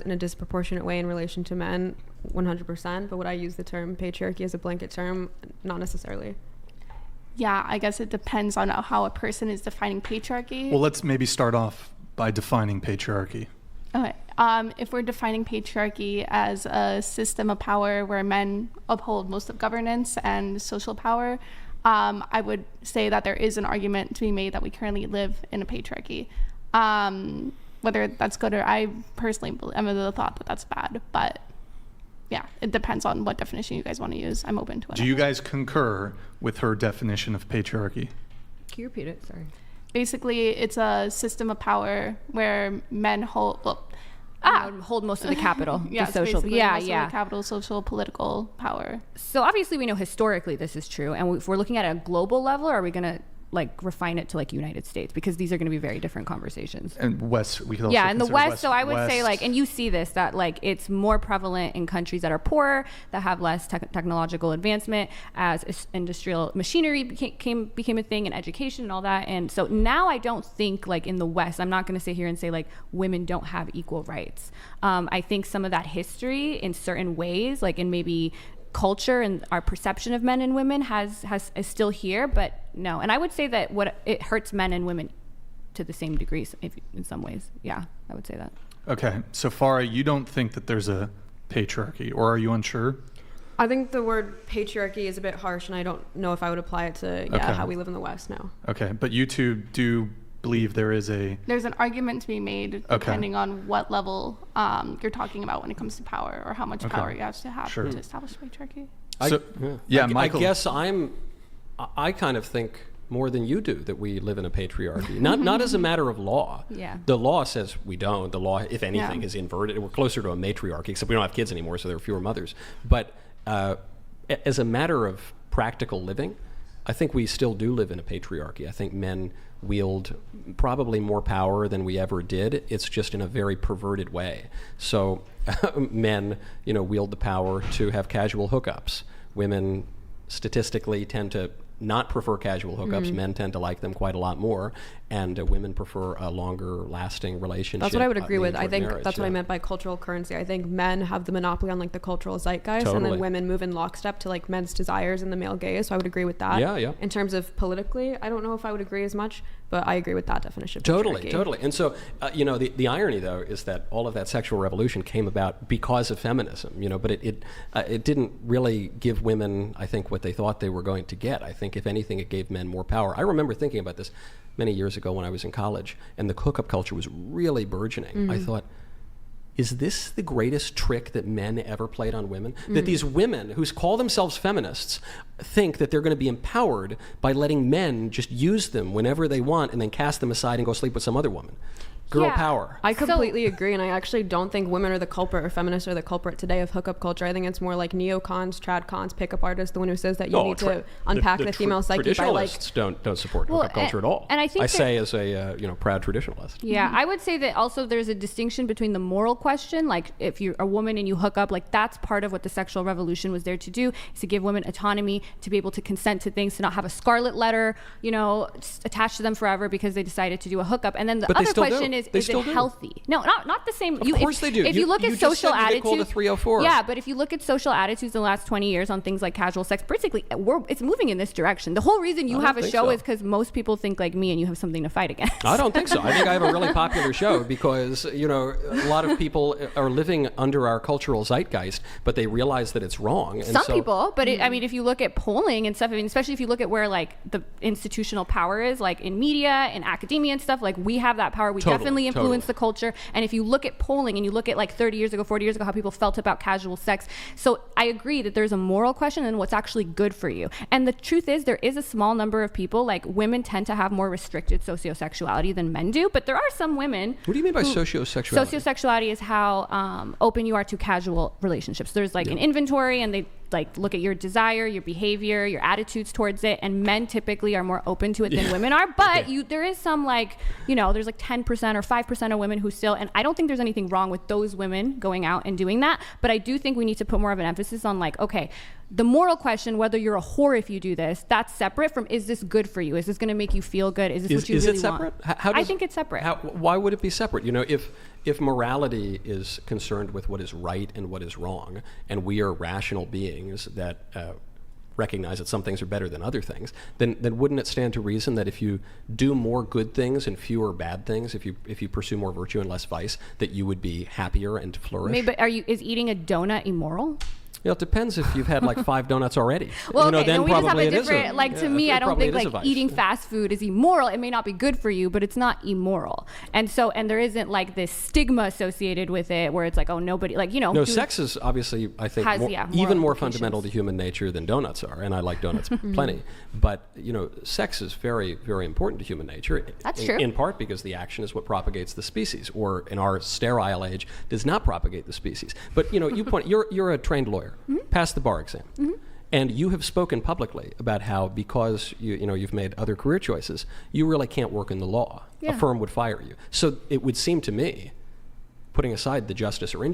in a disproportionate way in relation to men, 100%, but would I use the term patriarchy as a blanket term? Not necessarily. Yeah, I guess it depends on how a person is defining patriarchy. Well, let's maybe start off by defining patriarchy. Okay. If we're defining patriarchy as a system of power where men uphold most of governance and social power, I would say that there is an argument to be made that we currently live in a patriarchy. Whether that's good or I personally am of the thought that that's bad, but yeah, it depends on what definition you guys want to use. I'm open to it. Do you guys concur with her definition of patriarchy? Can you repeat it? Sorry. Basically, it's a system of power where men hold most of the capital. Yes, social. Most Yeah. of the capital, social, political power. So obviously we know historically this is true, and if we're looking at a global level, are we going to like refine it to like United States, because these are going to be very different conversations. And West, we could also in the West. So I would West. say like, and you see this, that like it's more prevalent in countries that are poorer, that have less technological advancement, as industrial machinery became a thing, and education and all that. And so now I don't think like in the West, I'm not going to sit here and say like women don't have equal rights. I think some of that history in certain ways, like in maybe culture and our perception of men and women is still here, but no. And I would say that it hurts men and women to the same degree in some ways. Yeah, I would say that. Okay, so Farah, you don't think that there's a patriarchy, or are you unsure? I think the word patriarchy is a bit harsh, and I don't know if I would apply it to how we live in the West now. Okay, but you two do believe there's an argument to be made depending on what level you're talking about when it comes to power, or how much power you have to establish patriarchy. Michael. I guess I kind of think more than you do that we live in a patriarchy, not as a matter of law. Yeah. The law says we don't. The law, if anything, is inverted. We're closer to a matriarchy, except we don't have kids anymore, so there are fewer mothers. But as a matter of practical living, I think we still do live in a patriarchy. I think men wield probably more power than we ever did. It's just in a very perverted way. So men, wield the power to have casual hookups. Women statistically tend to not prefer casual hookups. Mm-hmm. Men tend to like them quite a lot more, and women prefer a longer lasting relationship. That's what I would agree with. I think marriage, that's what I meant by cultural currency. I think men have the monopoly on like the cultural zeitgeist, and then women move in lockstep to like men's desires and the male gaze. So I would agree with that. Yeah. In terms of politically, I don't know if I would agree as much, but I agree with that definition. Totally. And so, the irony though is that all of that sexual revolution came about because of feminism. But it didn't really give women, I think, what they thought they were going to get. I think if anything, it gave men more power. I remember thinking about this many years ago when I was in college, and the hookup culture was really burgeoning. Mm-hmm. I thought, is this the greatest trick that men ever played on women? Mm-hmm. That these women who call themselves feminists think that they're going to be empowered by letting men just use them whenever they want and then cast them aside and go sleep with some other woman. Girl power. I completely agree, and I actually don't think women are the culprit or feminists are the culprit today of hookup culture. I think it's more like neocons, tradcons, pickup artists, the one who says that you need to unpack the female psyche by like... Traditionalists don't support hookup culture at all. And I say as a proud traditionalist. Yeah, I would say that also there's a distinction between the moral question, like if you're a woman and you hook up, like that's part of what the sexual revolution was there to do, is to give women autonomy, to be able to consent to things, to not have a scarlet letter, attached to them forever because they decided to do a hookup. And then the other question is it healthy? No, not the same. Of course they do. If you look at social attitudes, 304. Yeah, but if you look at social attitudes in the last 20 years on things like casual sex, basically it's moving in this direction. The whole reason you have a show is because most people think like me and you have something to fight against. I don't think so. I think I have a really popular show because a lot of people are living under our cultural zeitgeist, but they realize that it's wrong. And Some people, but if you look at polling and stuff, especially if you look at where like the institutional power is, like in media and academia and stuff, like we have that power. We definitely influence the culture. And if you look at polling and you look at like 30 years ago, 40 years ago, how people felt about casual sex. So I agree that there's a moral question and what's actually good for you. And the truth is there is a small number of people, like women tend to have more restricted sociosexuality than men do, but there are some women. What do you mean by sociosexuality? Sociosexuality is how open you are to casual relationships. There's like an inventory, and they like look at your desire, your behavior, your attitudes towards it, and men typically are more open to it than women are. But there is some there's like 10% or 5% of women who still, and I don't think there's anything wrong with those women going out and doing that, but I do think we need to put more of an emphasis on like, okay, the moral question, whether you're a whore if you do this, that's separate from, is this good for you? Is this going to make you feel good? Is this what you really want? Is it separate? I think it's separate. Why would it be separate? if morality is concerned with what is right and what is wrong, and we are rational beings that recognize that some things are better than other things, then wouldn't it stand to reason that if you do more good things and fewer bad things, if you pursue more virtue and less vice, that you would be happier and flourish? Maybe, but is eating a donut immoral? You know, it depends if you've had like 5 donuts already. Well, you know, okay, then we just have probably a it is different, like, to me, I don't think like eating fast food is immoral. It may not be good for you, but it's not immoral. And there isn't like this stigma associated with it where it's like, oh, nobody, like, you know. No, sex is obviously, I think, even more fundamental to human nature than donuts are. And I like donuts plenty. But, you know, sex is very, very important to human nature. That's true. In part because the action is what propagates the species, or in our sterile age, does not propagate the species. But, you know, you're a trained lawyer. Pass the bar exam. And you have spoken publicly about how because you've made other career choices, you really can't work in the law. Yeah. A firm would fire you. So it would seem to me, putting aside the justice or injustice